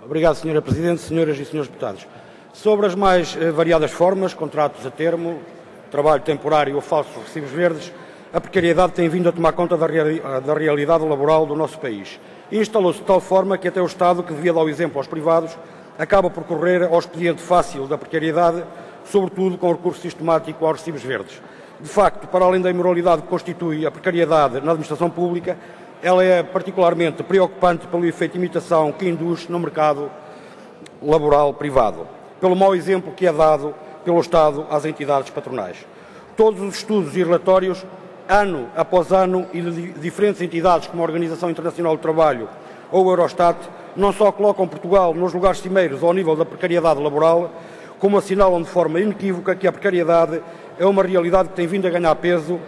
Obrigado, Sra. Presidente, senhoras e senhores deputados. Sobre as mais variadas formas, contratos a termo, trabalho temporário ou falsos recibos verdes, a precariedade tem vindo a tomar conta da realidade laboral do nosso país. E instalou-se de tal forma que até o Estado, que devia dar o exemplo aos privados, acaba por correr ao expediente fácil da precariedade, sobretudo com o recurso sistemático aos recibos verdes. De facto, para além da imoralidade que constitui a precariedade na administração pública, ela é particularmente preocupante pelo efeito de imitação que induz no mercado laboral privado, pelo mau exemplo que é dado pelo Estado às entidades patronais. Todos os estudos e relatórios, ano após ano, e de diferentes entidades como a Organização Internacional do Trabalho ou o Eurostat, não só colocam Portugal nos lugares cimeiros ao nível da precariedade laboral, como assinalam de forma inequívoca que a precariedade é uma realidade que tem vindo a ganhar peso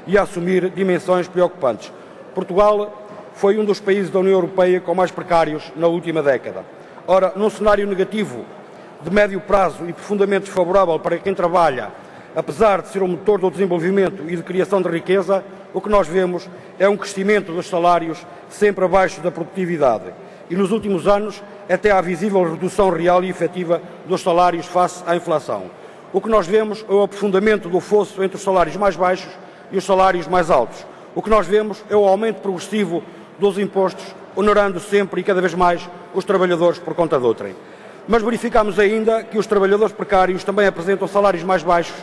e a assumir dimensões preocupantes. Portugal foi um dos países da União Europeia com mais precários na última década. Ora, num cenário negativo de médio prazo e profundamente desfavorável para quem trabalha, apesar de ser o motor do desenvolvimento e de criação de riqueza, o que nós vemos é um crescimento dos salários sempre abaixo da produtividade. E nos últimos anos até há visível redução real e efetiva dos salários face à inflação. O que nós vemos é o aprofundamento do fosso entre os salários mais baixos e os salários mais altos. O que nós vemos é o aumento progressivo dos impostos, onerando sempre e cada vez mais os trabalhadores por conta de outrem. Mas verificamos ainda que os trabalhadores precários também apresentam salários mais baixos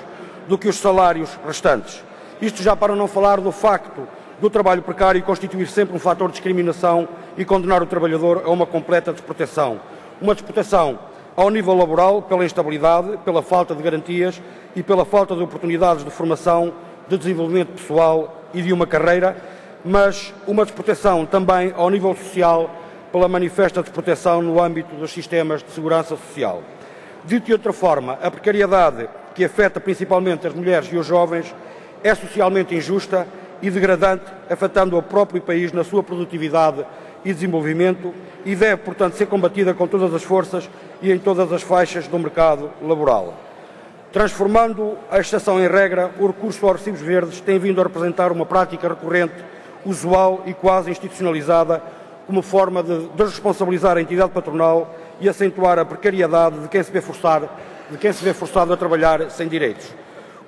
do que os salários restantes. Isto já para não falar do facto do trabalho precário constituir sempre um fator de discriminação e condenar o trabalhador a uma completa desproteção. Uma desproteção ao nível laboral pela instabilidade, pela falta de garantias e pela falta de oportunidades de formação, de desenvolvimento pessoal e de uma carreira, mas uma desproteção também ao nível social pela manifesta desproteção no âmbito dos sistemas de segurança social. Dito de outra forma, a precariedade que afeta principalmente as mulheres e os jovens é socialmente injusta e degradante, afetando o próprio país na sua produtividade e desenvolvimento e deve, portanto, ser combatida com todas as forças e em todas as faixas do mercado laboral. Transformando a exceção em regra, o recurso aos recibos verdes tem vindo a representar uma prática recorrente, usual e quase institucionalizada, como forma de desresponsabilizar a entidade patronal e acentuar a precariedade de quem se vê forçado a trabalhar sem direitos.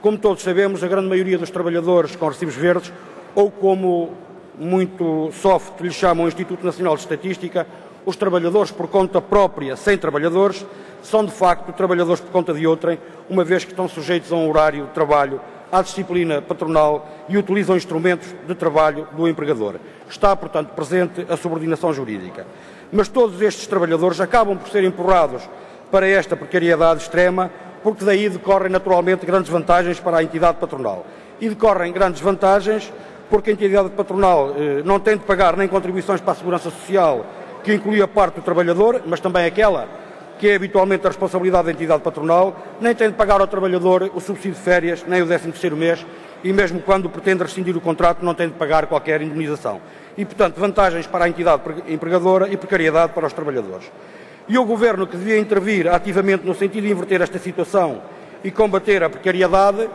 Como todos sabemos, a grande maioria dos trabalhadores com recibos verdes, ou como muito soft lhe chamam o Instituto Nacional de Estatística, os trabalhadores por conta própria, sem trabalhadores, são de facto trabalhadores por conta de outrem, uma vez que estão sujeitos a um horário de trabalho, à disciplina patronal e utilizam instrumentos de trabalho do empregador. Está, portanto, presente a subordinação jurídica. Mas todos estes trabalhadores acabam por ser empurrados para esta precariedade extrema, porque daí decorrem naturalmente grandes vantagens para a entidade patronal. E decorrem grandes vantagens porque a entidade patronal não tem de pagar nem contribuições para a segurança social, que inclui a parte do trabalhador, mas também aquela que é habitualmente a responsabilidade da entidade patronal, nem tem de pagar ao trabalhador o subsídio de férias, nem o 13º mês, e mesmo quando pretende rescindir o contrato não tem de pagar qualquer indemnização. E, portanto, vantagens para a entidade empregadora e precariedade para os trabalhadores. E o Governo, que devia intervir ativamente no sentido de inverter esta situação e combater a precariedade,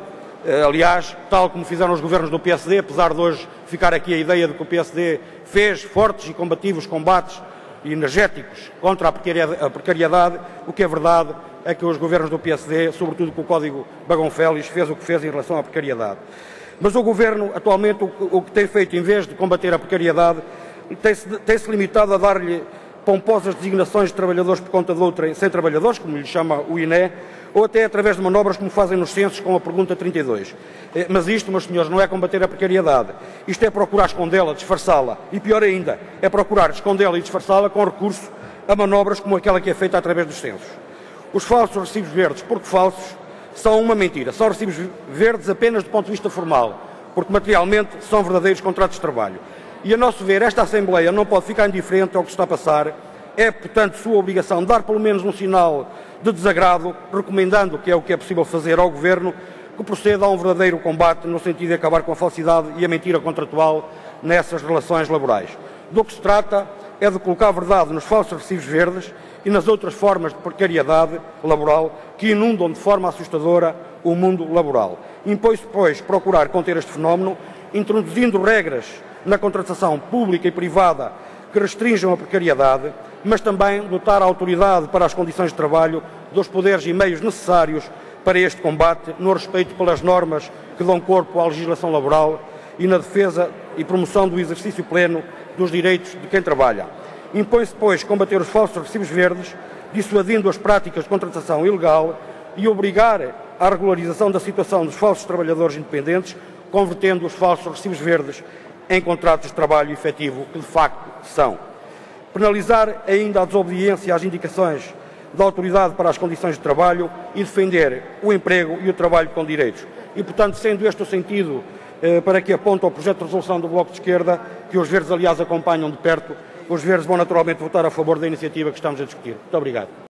aliás, tal como fizeram os governos do PSD, apesar de hoje ficar aqui a ideia de que o PSD fez fortes e combativos combates energéticos contra a precariedade, o que é verdade é que os governos do PSD, sobretudo com o Código Bagão Félix, fez o que fez em relação à precariedade. Mas o Governo, atualmente, o que tem feito, em vez de combater a precariedade, tem-se limitado a dar-lhe pomposas designações de trabalhadores por conta de outrem sem trabalhadores, como lhe chama o INE, ou até através de manobras como fazem nos censos com a pergunta 32. Mas isto, meus senhores, não é combater a precariedade. Isto é procurar escondê-la, disfarçá-la. E pior ainda, é procurar escondê-la e disfarçá-la com recurso a manobras como aquela que é feita através dos censos. Os falsos recibos verdes, porque falsos, são uma mentira. São recibos verdes apenas do ponto de vista formal, porque materialmente são verdadeiros contratos de trabalho. E, a nosso ver, esta Assembleia não pode ficar indiferente ao que está a passar. É, portanto, sua obrigação dar pelo menos um sinal de desagrado, recomendando, que é o que é possível fazer ao Governo, que proceda a um verdadeiro combate no sentido de acabar com a falsidade e a mentira contratual nessas relações laborais. Do que se trata é de colocar a verdade nos falsos recibos verdes e nas outras formas de precariedade laboral que inundam de forma assustadora o mundo laboral. Impõe-se, pois, procurar conter este fenómeno, introduzindo regras na contratação pública e privada que restringam a precariedade, mas também dotar a autoridade para as condições de trabalho dos poderes e meios necessários para este combate, no respeito pelas normas que dão corpo à legislação laboral e na defesa e promoção do exercício pleno dos direitos de quem trabalha. Impõe-se, pois, combater os falsos recibos verdes, dissuadindo as práticas de contratação ilegal e obrigar à regularização da situação dos falsos trabalhadores independentes, convertendo os falsos recibos verdes em contratos de trabalho efetivo, que de facto são. Penalizar ainda a desobediência às indicações da autoridade para as condições de trabalho e defender o emprego e o trabalho com direitos. E, portanto, sendo este o sentido para que aponta o projeto de resolução do Bloco de Esquerda, que os Verdes, aliás, acompanham de perto, os Verdes vão naturalmente votar a favor da iniciativa que estamos a discutir. Muito obrigado.